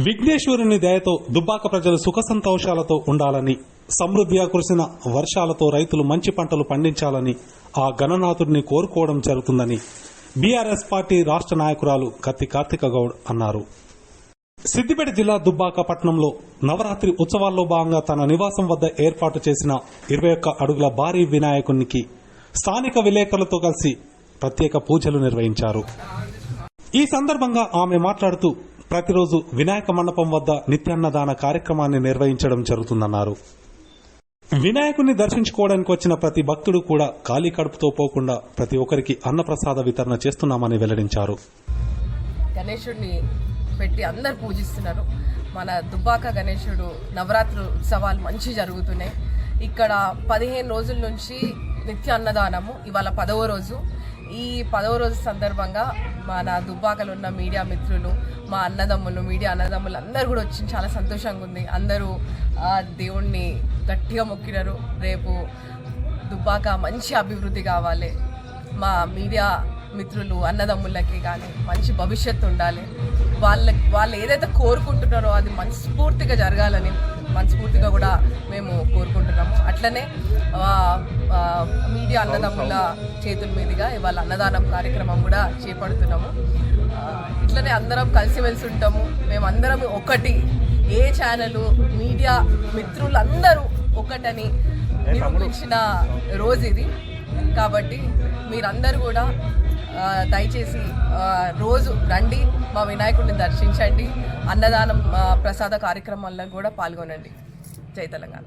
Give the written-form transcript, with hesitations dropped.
విఘ్నేశ్వరుని దయతో దుబ్బాక ప్రజలు సుఖ సంతోషాలతో ఉండాలని, సమృద్ధిగా కురిసిన వర్షాలతో రైతులు మంచి పంటలు పండించాలని ఆ గణనాథుడిని కోరుకోవడం జరుగుతుందని బీఆర్ఎస్ పార్టీ రాష్ట్ర నాయకురాలు కత్తి కార్తిక గౌడ్ అన్నారు. సిద్దిపేట జిల్లా దుబ్బాక పట్టణంలో నవరాత్రి ఉత్సవాల్లో భాగంగా తన నివాసం వద్ద ఏర్పాటు చేసిన 21 అడుగుల భారీ వినాయకునికి స్థానిక విలేకరులతో కలిసి ప్రత్యేక పూజలు నిర్వహించారు. ఈ సందర్భంగా ఆమె మాట్లాడుతూ ప్రతిరోజు వినాయక మండపం వద్ద నిత్యాన్నదాన కార్యక్రమాన్ని నిర్వహించడం జరుగుతుందన్నారు. వినాయకుడిని దర్శించుకోవడానికి వచ్చిన ప్రతి భక్తుడు కూడా ఖాళీ కడుపుతో పోకుండా ప్రతి ఒక్కరికి అన్నప్రసాద వితరణ చేస్తున్నామని వెల్లడించారు. గణేశుడిని పెట్టి అందరు పూజిస్తున్నారు. మన దుబ్బాక గణేశుడు నవరాత్రి ఉత్సవాలు మంచి జరుగుతున్నాయి. ఇక్కడ 15 రోజుల నుంచి నిత్య అన్నదానము, ఇవాళ 10వ రోజు. ఈ 10వ రోజు సందర్భంగా మన దుబ్బాకలో ఉన్న మీడియా మిత్రులు, మా అన్నదమ్ములు, మీడియా అన్నదమ్ములు అందరూ కూడా వచ్చి చాలా సంతోషంగా ఉంది. అందరూ దేవుణ్ణి గట్టిగా మొక్కినారు. రేపు దుబ్బాక మంచి అభివృద్ధి కావాలి, మా మీడియా మిత్రులు అన్నదమ్ములకి కానీ మంచి భవిష్యత్తు ఉండాలి, వాళ్ళు ఏదైతే కోరుకుంటున్నారో అది మనస్ఫూర్తిగా జరగాలని మనస్ఫూర్తిగా కూడా మేము కోరుకుంటున్నాము. అట్లనే మీడియా అన్నదమ్ముల చేతుల మీదుగా ఇవాళ అన్నదానం కార్యక్రమం కూడా చేపడుతున్నాము. ఇట్లనే అందరం కలిసిమెలిసి ఉంటాము. మేమందరం ఒకటి, ఏ ఛానల్ మీడియా మిత్రులందరూ ఒకటని నిరూపించిన రోజు ఇది. కాబట్టి మీరందరూ కూడా దయచేసి రోజు రండి, మా వినాయకుడిని దర్శించండి, అన్నదానం ప్రసాద కార్యక్రమాల్లో కూడా పాల్గొనండి. జై తెలంగాణ.